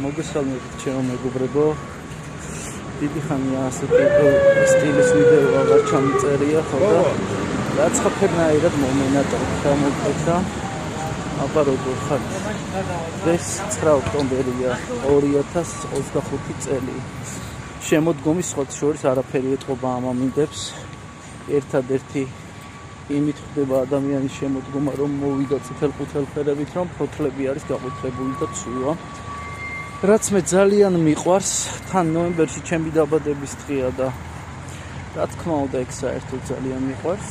მოგესალმებით ჩემო მეგობრებო. დიდი ხანია ასეთი სტილის ვიდეო აღარ ჩამიწერია, ხო და რაცხაფერნაირად მომენატრა მოკეთა. აბა როგორ ხარ? დღეს 9 ოქტომბერია 2025 წელი. შემოდგომის სხვა შორის არაფერი ეთყობა ამ ამინდებს. ერთადერთი იმით ხდება ადამიანის შემოდგომა, რომ მოვიდა წითელ-ყვითელ ფერებით, რომ ფოთლები არის გაყვითლებული და ცუა. რაც მე ძალიან მიყვარს, თან ნოემბერში ჩემი დაბადების დღეა და რა თქმა უნდა ეგ საერთოდ ძალიან მიყვარს,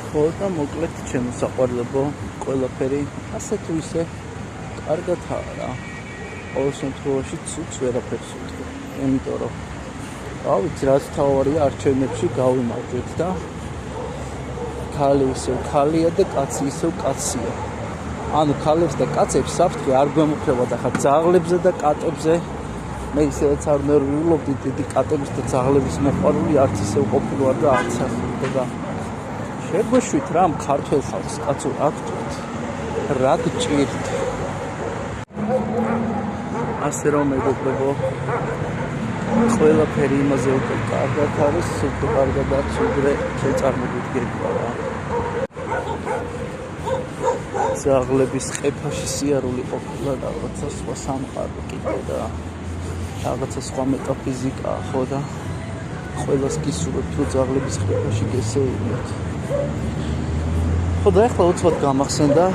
ხო და მოკლედ ჩემო საყვარლებო, ყველაფერი ასე თუ ისე კარგადაა რა. ყოველ შემთხვევაში ცუდს ვერაფერს უთხრა, იმიტომ რომ ავიც რაც თავარია არჩევნებში გავიმარჯვეთ და ქალი ისევ ქალია და კაცი ისევ კაცია. ანუ ქალებს და კაცებს საფრთხე არ გვემუქრებათ ახლა ძაღლებზე და კატებზე. მე ისედაც არ ნერვიულობდი დიდი კატების და ძაღლების მოყვარული არც ისევ ყოფილვარ და არც ახლა. შეგვეშვით რა ქართველ ხალხს კაცო რა გჭირთ? რა გჭირთ? ასე რომ მეგობრებო, ყველაფერი იმაზე უკვე კარგად არის, უკვე კარგად არის, უკვე წარმოგვიდგება რა. ძაღლების ყეფაში სიარული ყოფილა რაღაცა სხვა სამყარო კიდე და რაღაცა სხვა მეტაფიზიკაა, ხო და ყველას გისურვებთ, რომ ძაღლების ყეფაში გესეირნოთ. ხო და ახლა უცბად გამახსენდა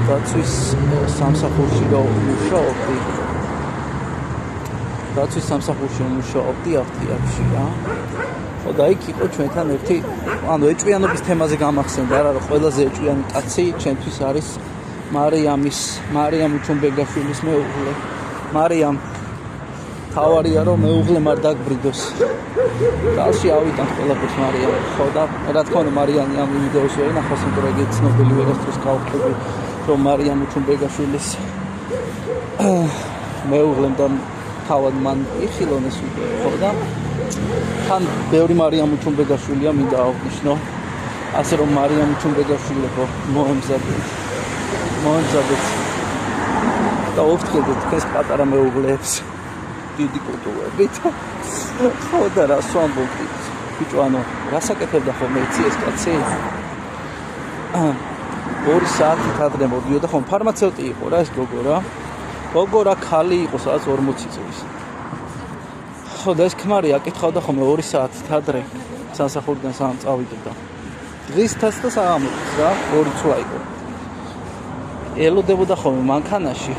დაცვის სამსახურში მუშაობდი. დაცვის სამსახურში მუშაობდი აფთიაქში რა. ხო და იქ იყო ჩვენთან ერთი, ანუ ეჭვიანობის თემაზე გამახსენდა რა, რომ ყველაზე ეჭვიანი კაცი ჩემთვის არის მარიამ უჩუმბეგაშვილის მეუღლე. მარიამ თავარია რომ მეუღლე არ დაგბრიდოს. dalში ავიტანთ ყველაფერს მარიამ. ხო და რა თქმა უნდა მარიამი ამ ვიდეოს ვერ ნახავს, იმიტომ რომ ეგ ცნობილი ვერასდროს გავხდები, რომ მარიამ უჩუმბეგაშვილის მეუღლემ და თავად მან იხილონეს ვიდეო, ხო და თან ბევრი მარიამ უჩუმბეგაშვილია მინდა აღვნიშნო. ასე რომ მარიამ უჩუმბეგაშვილებო მოემზადეთ და ოფთხილდეთ თქვენს პატარა მეუღლეებს დიდი კულტურებით. ხო და რას ვამბობდი? ბიჭო, ანუ რას აკეთებდა ხოლმე იცი ეს კაცი? 2 საათით ადრე მოდიოდა ხოლმე, ფარმაცევტი იყო რა ეს გოგო რა. გოგო რა ქალი იყო სადაც 40 წლის. ხო და ეს ქმარი აკითხავდა ხოლმე 2 საათით ადრე სამსახურიდან სამ წავიდოდა. დღისთაც და საღამოთს რა 2 წლა იყო. ელოდებოდა ხოლმე მანქანაში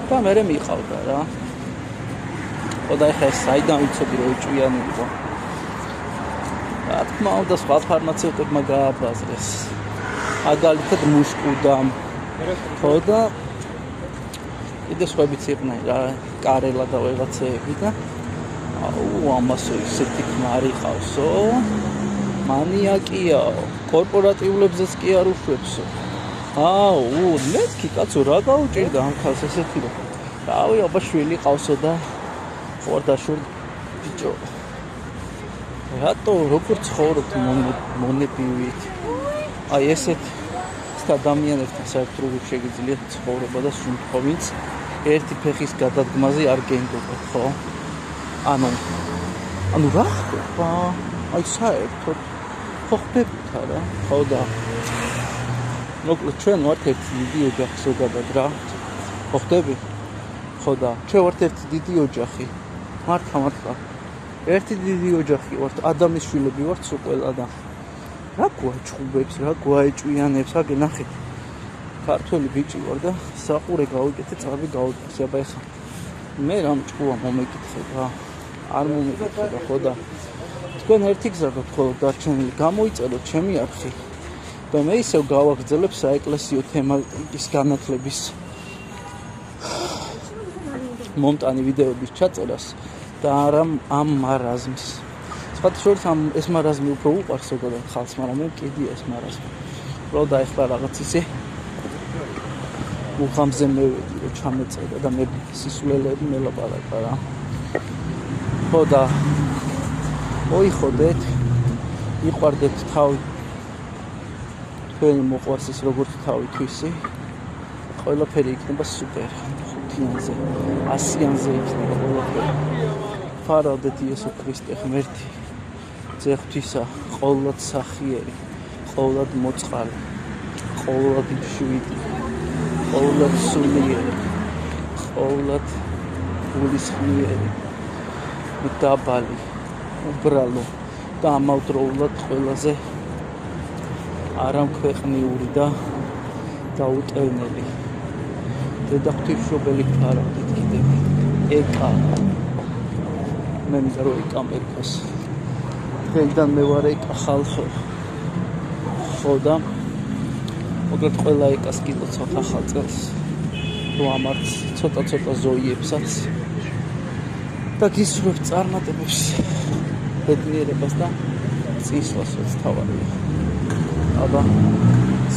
და მე მიყავდა რა. ხო და ეხლა საიდან ვიცოდი რომ ეჭვიანი იყო. რა თქმა უნდა სხვა ფარმაცევტებმა გააბაზრეს. მაგალითად მუშკუდამ. ხო და კიდე სხვაებიც იყვნენ რა, კარელა და ვიღაცეები და ამასო ისეთი ქმარი ყავსო. მანიაკია, კორპორატიულებზეც კი არ უშვებსო. მეთქი კაცო რა გაუჭირდა ამ ხალხს ესეთი რომ. რავი, აბა შვილი ყავსო და ხوردაშურ ბიჭო. რატო როგორ ცხოვრობთ მონებივით? აი ესეთ ადამიანებთან საერთოდ შეგიძლიათ ცხოვრება და სუნთქვა, ვინც ერთი ფეხის გადადგმაზე არ გენდობთ, ხო? ანუ რა ხდება? აი საერთოდ ხო ხდებთ არა? ხო და მოკლედ ჩვენ ვართ ერთი დიდი ოჯახი ზოგადად რა. ხო ხდები? ხო და ჩვენ ვართ ერთი დიდი ოჯახი. მართლა. ერთი დიდი ოჯახი ვართ, ადამიანის შვილები ვართ სულ ყველა და რა გვაჭუბებს, რა გვაეჭვიანებს, აგე ნახეთ. ქართველი ბიჭი ვარ და საყურე გავიკეთე, წავი გავიკეთე, აბა ეხა. მე რამ ჭკუა მომეკითხებ რა. არ მომეკითხებ ხო და თქვენ ერთი გზა გაქვთ ხოლმე დარჩენილი, გამოიწეროთ ჩემი არხი. და მე ისევ გავაგრძელებ საეკლესიო თემატიკის განათლების მომტანი ვიდეოების ჩაწერას და არა ამ მარაზმს. სხვათა შორის ეს მარაზმი უფრო უყვარს ზოგადად ხალხს, მაგრამ მე კიდია ეს მარაზმი. რო და ეხლა რაღაც ისე უხამზე მევედი რომ ჩამეწერა და მე სისულელეები მელაპარაკა რა. ხო და მოიხოდეთ, მიყვარდეთ თავი თქვენი მოყვარს ის როგორც თავი თვისი. ყველაფერი იქნება სუპერი. 5-იანზე, 100-იანზე იქნება ყველაფერი. ფარავდეთ იესო ქრისტე ღმერთი, ძე ღვთისა, ყოვლად სახიერი, ყოვლად მოწყალე, ყოვლად მშვიდი, ყოვლად სულიერი, ყოვლად გულისხმიერი, დაბალი, უბრალო და ამავდროულად ყველაზე არამქვეყნიური და დაუტევნელი. დედა ღვთისმშობელი ფარავდით კიდევ ეკა მე მინდა რომ ეკა მერქოს. დღეიდან მე ვარ ეკა ხალხო. ხო და მოგეთ ყველა ეკას გილოცავთ ახალ წელს. რომ ამართ ცოტა ზოიებსაც და გისურვებთ წარმატებებს, ბედნიერებას და წინსვლას რაც თავარია. აბა,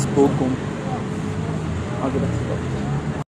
სპოკომ აგრეთვე